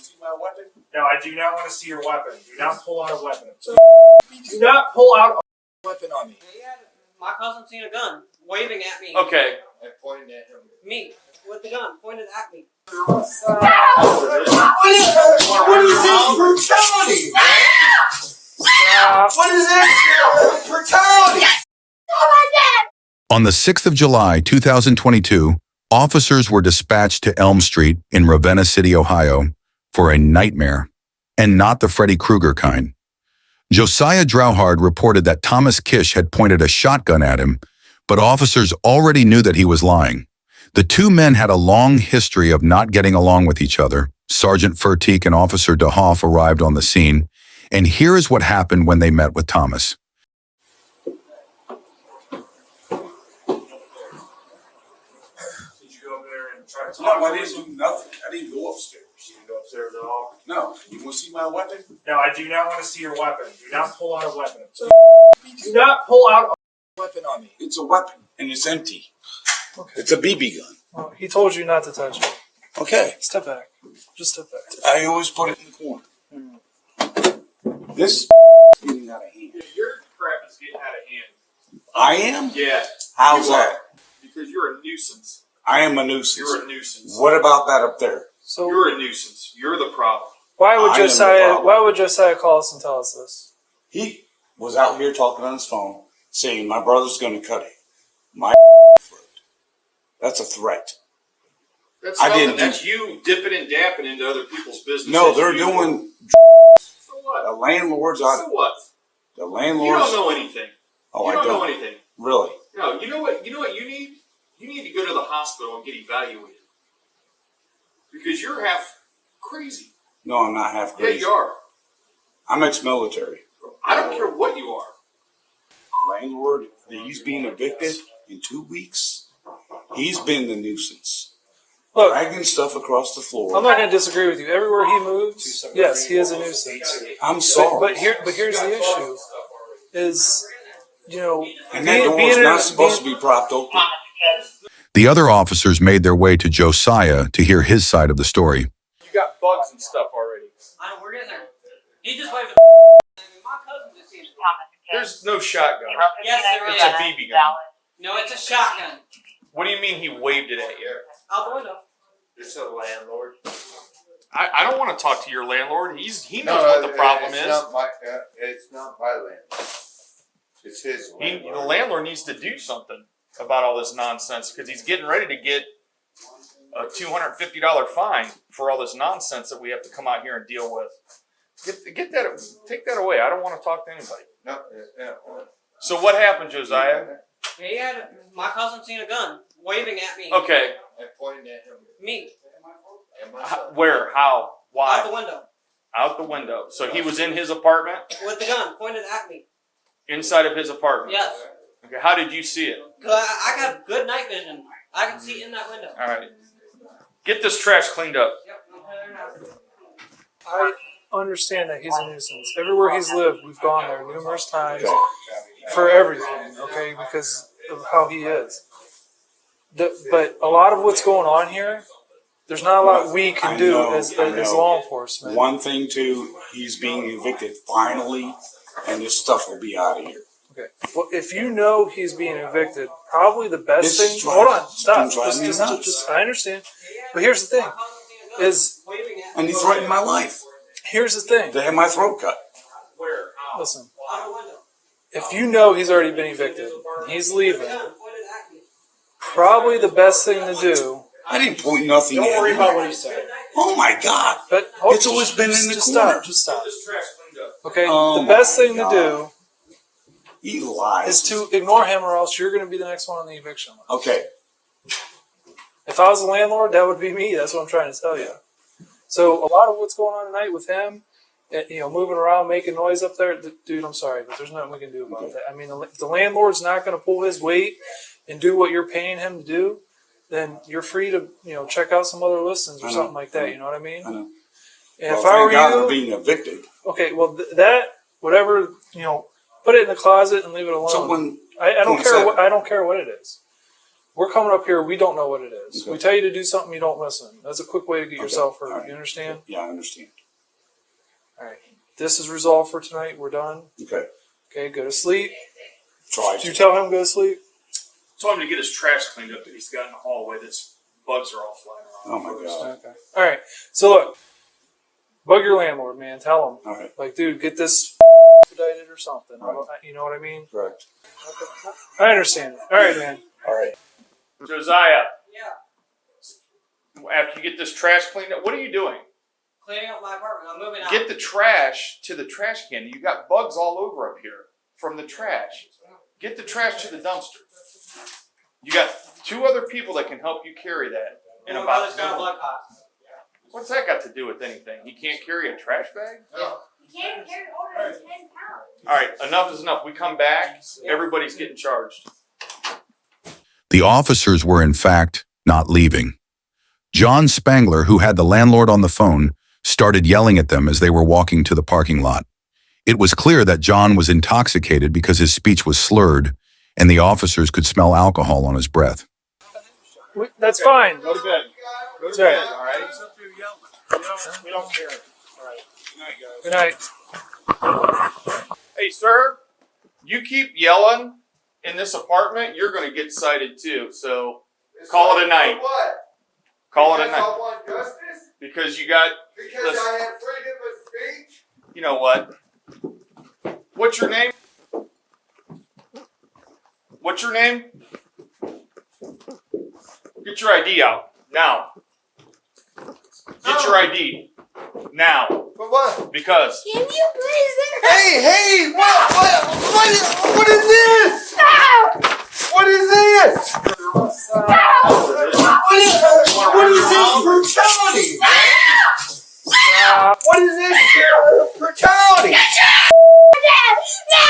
see my weapon? No, I do not want to see your weapon. Do not pull out a weapon. Do not pull out a Weapon on me. Yeah, my cousin seen a gun waving at me. Okay. I pointed at him. Me with the gun pointed at me. What is this brutality, man? What is this brutality? On the 6th of July, 2022, officers were dispatched to Elm Street in Ravenna City, Ohio, for a nightmare, and not the Freddy Krueger kind. Josiah Drouhard reported that Thomas Kish had pointed a shotgun at him, but officers already knew that he was lying. The two men had a long history of not getting along with each other. Sergeant Furtick and Officer DeHoff arrived on the scene, and here is what happened when they met with Thomas. Did you go up there and try to talk? No, I didn't do nothing. I didn't go upstairs. You didn't go upstairs at all? No. You want to see my weapon? No, I do not want to see your weapon. Do not pull out a weapon. Do not pull out a Weapon on me. It's a weapon, and it's empty. Okay. It's a BB gun. Well, he told you not to touch it. Okay. Step back. Just step back. I always put it in the corner. This is getting out of hand. Your crap is getting out of hand. I am? Yeah. How's You are. that? Because you're a nuisance. I am a nuisance. You're a nuisance. What about that up there? So You're a nuisance. You're the problem. why would I am the Josiah? problem. Why would Josiah call us and tell us this? He was out here talking on his phone, saying my brother's going to cut my throat. That's a threat. That's I nothing. didn't do- That's you dipping and dapping into other people's business. No, as they're usual. doing. So what? The landlords are. So what? The You landlords. don't know anything. Oh, you I don't know don't. anything. Really? No, you know what? You know what you need? You need to go to the hospital and get evaluated. Because you're half crazy. No, I'm not half Yeah, crazy. you are. I'm ex-military. I don't care what you are. Landlord, he's being evicted in 2 weeks. He's been the nuisance. Look, Dragging stuff across the floor. I'm not going to disagree with you. Everywhere he moves, yes, he is a nuisance. I'm sorry. But here's the issue: is and that door's not supposed to be propped open. The other officers made their way to Josiah to hear his side of the story. You got bugs and stuff already. I know we're getting there. He just waved. My cousin just seen it. There's no shotgun. Yes, there is. It's a BB gun. No, it's a shotgun. What do you mean he waved it at you? Out the window. It's a landlord. I don't want to talk to your landlord. He knows what the problem is. It's not my land. It's his land. The landlord needs to do something about all this nonsense because he's getting ready to get a $250 fine for all this nonsense that we have to come out here and deal with. Get that, take that away. I don't want to talk to anybody. No, So what happened, Josiah? Yeah, my cousin seen a gun waving at me. Okay, I pointed at him. Me And my son. where, how, out the why? window Out the window. So he was in his apartment, with the gun pointed at me. inside of his apartment. Yes. Okay, how did you see it? 'Cause I got good night vision. I can see in that window. All right, get this trash cleaned up. Yep. I'm there now. I understand that he's a nuisance. Everywhere he's lived, we've gone there numerous times for everything. Okay, because of how he is. But a lot of what's going on here, there's not a lot we can do as law enforcement. One thing, too, he's being evicted finally, and this stuff will be out of here. Okay. Well, if you know he's being evicted, probably the best This thing. is Hold on, driving- stop. it's driving me nuts. I understand, but here's the thing: is Waving at And he threatened my life. here's the thing. They had my throat cut. Where? How? Listen, out the window. if you know he's already been evicted, and he's leaving, Gun pointed at me. probably the best thing to do. I didn't point nothing at him. what he said. Oh, my God. But It's always been in the just corner. stop. Just stop. This trash cleaned up. Okay. Oh The best my thing God. to do He lies. is to ignore him, or else you're going to be the next one on the eviction list. Okay. If I was a landlord, that would be me. That's what I'm trying to tell you. So a lot of what's going on tonight with him, moving around, making noise up there, dude, I'm sorry, but there's nothing we can do about that. I mean, if the landlord's not going to pull his weight and do what you're paying him to do, then you're free to, check out some other listings or I know, something like I that. know. You know what I mean? I know. And if Well, I thank were God for you, being evicted. okay, well, whatever, put it in the closet and leave it alone. So when I don't care. 27. I don't care what it is. We're coming up here. We don't know what it is. Okay. We tell you to do something, you don't listen. That's a quick way to get yourself hurt. All right. You understand? Yeah, I understand. All right. This is resolved for tonight. We're done. Okay. Okay, go to sleep. Try Did you to. tell him to go to sleep? Told him to get his trash cleaned up that he's got in the hallway. That's bugs are all flying around. Oh my God. Okay. All right. So look, bug your landlord, man. Tell him. All right. Like, dude, get this expedited or something. Right. You know what I mean? Correct. I understand. All right, man. All right. Josiah, Yeah. after you get this trash cleaned up, what are you doing? Cleaning up my apartment. I'm moving out. Get the trash to the trash can. You got bugs all over up here from the trash. Get the trash to the dumpster. You got 2 other people that can help you carry that. In My about brother's got a blood clot. What's that got to do with anything? He can't carry a trash bag? Yeah. You can't carry over 10 pounds. All right, enough is enough. We come back, everybody's getting charged. The officers were, in fact, not leaving. John Spangler, who had the landlord on the phone, started yelling at them as they were walking to the parking lot. It was clear that John was intoxicated because his speech was slurred, and the officers could smell alcohol on his breath. That's fine. Go to bed. Go to That's right. bed, all right? We don't care. All right. Good night, guys. Good night. Hey, sir, you keep yelling in this apartment, you're going to get cited too. So call it a night. What? Call it a Because I night. want justice? Because you got, Because I have freedom of speech? you know what? What's your name? What's your name? Get your ID out now. Get your ID now. But what? Because Can you please? Hey, what is this? What is this? What is this brutality? What is this brutality? No!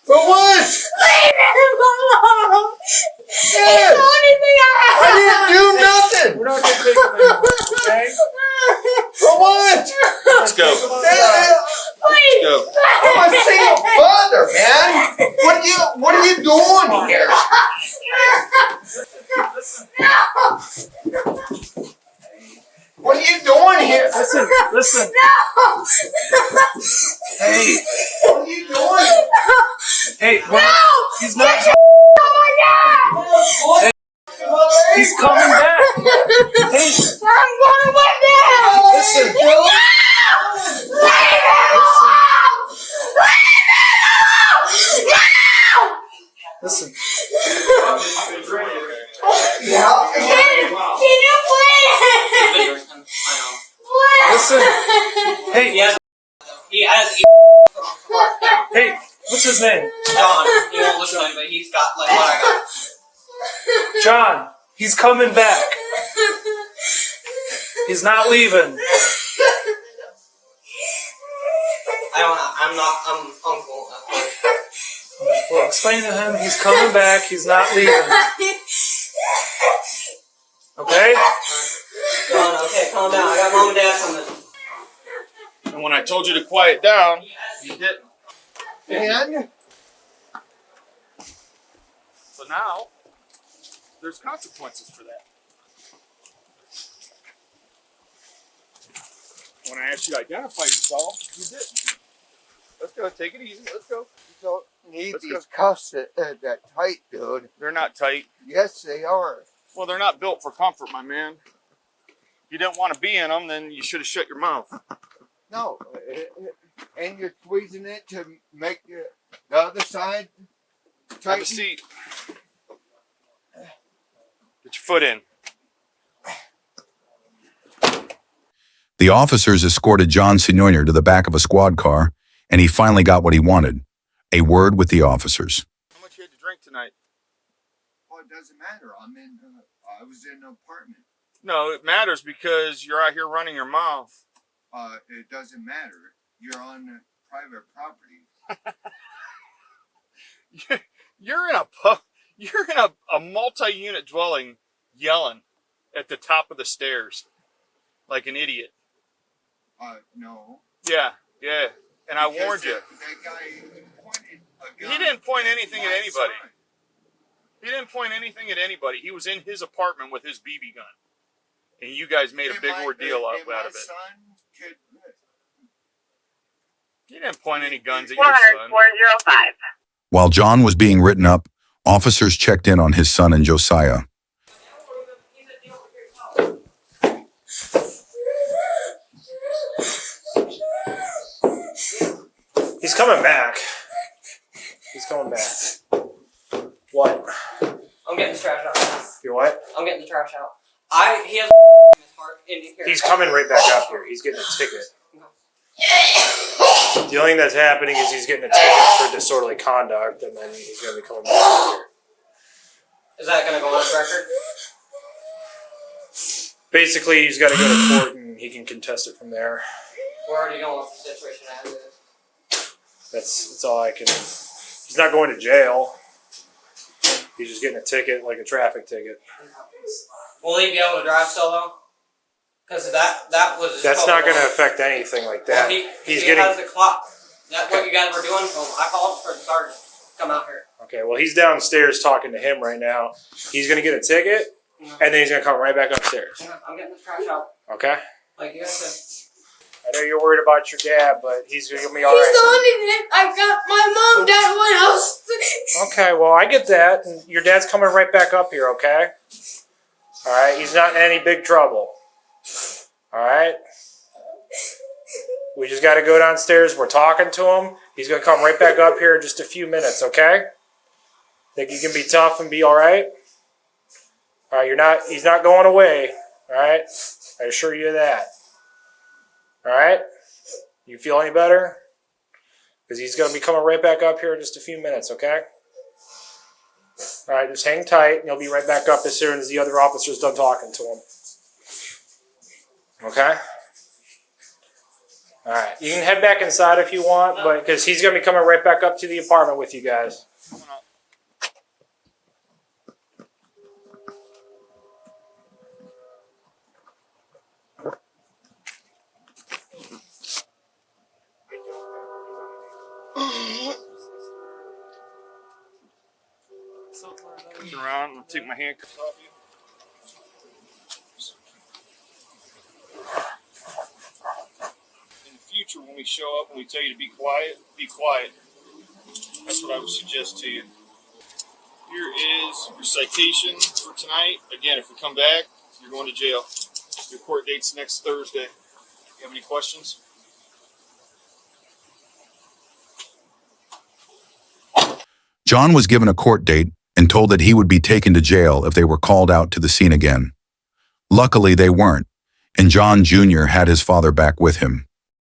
For what? Leave him alone! It's Yes. the only thing I I didn't do nothing. We're not going to take him anymore, okay? For what? let's go. Please! Go. I'm a single father, man. What are you doing here? What are you doing here? Listen. No! Hey, What are you doing? hey, No! he's not. Oh my God! He's coming back. Hey, I'm going with him! listen. No! Leave him alone! Leave him alone! No! Listen. Yeah. Can you please? Listen. Hey, He has hey, what's his name? John. He won't listen to me, but he's got like what I got. John. He's coming back. He's not leaving. I'm uncle. Well, explain to him he's coming back. He's not leaving. Okay? John, okay, calm down. I got mom and dad coming. And when I told you to quiet down, you didn't. And So now, there's consequences for that. When I asked you to identify yourself, you didn't. Let's go. Take it easy. Let's go. you don't need Let's these cuffs that tight, dude. They're not tight. Yes, they are. Well, they're not built for comfort, my man. You didn't want to be in them, then you should have shut your mouth. No, and you're squeezing it to make the other side Have a tight. seat. Get your foot in. The officers escorted John Senior to the back of a squad car, and he finally got what he wanted, a word with the officers. How much you had to drink tonight? Well, it doesn't matter. I was in an apartment. No, it matters because you're out here running your mouth. It doesn't matter. You're on private property. You're in a multi-unit dwelling yelling at the top of the stairs like an idiot. No. Yeah. And I warned you. That guy pointed a gun. He didn't point anything at my anybody. son. He didn't point anything at anybody. He was in his apartment with his BB gun. And you guys made a big ordeal out of it. He didn't point any guns at your son. 405. While John was being written up, officers checked in on his son and Josiah. He's coming back. He's coming back. What? I'm getting the trash out. You what? I'm getting the trash out. He has in his heart in here. He's coming right back up here. He's getting a ticket. The only thing that's happening is he's getting a ticket for disorderly conduct, and then he's going to be coming back up here. Is that going to go on his record? Basically, he's got to go to court, and he can contest it from there. We're already going with the situation as is. That's all I can. He's not going to jail. He's just getting a ticket, like a traffic ticket. Will he be able to drive still though? Because that was. That's not going to affect anything like that. Well, He's he getting. has the clock. That's what you guys were doing. So I called for the sergeant to come out here. Okay, well, he's downstairs talking to him right now. He's going to get a ticket, and then he's going to come right back upstairs. I'm getting the trash out. Okay? Like you guys said. I know you're worried about your dad, but he's going to be all He's right. the one in it. I got my mom, dad, what else? Okay, well, I get that. And your dad's coming right back up here, okay? All right? He's not in any big trouble. All right? We just got to go downstairs. We're talking to him. He's going to come right back up here in just a few minutes, okay? Think you can be tough and be all right? All right, he's not going away, all right? I assure you of that. All right? You feel any better? Because he's going to be coming right back up here in just a few minutes, okay? All right, just hang tight, and he'll be right back up as soon as the other officer's done talking to him. Okay? All right, you can head back inside if you want, but because he's going to be coming right back up to the apartment with you guys. Turn around and take my handcuffs off you. In the future, when we show up and we tell you to be quiet, be quiet. That's what I would suggest to you. Here is your citation for tonight. Again, if we come back, you're going to jail. Your court date's next Thursday. You have any questions? John was given a court date and told that he would be taken to jail if they were called out to the scene again. Luckily, they weren't, and John Jr. had his father back with him.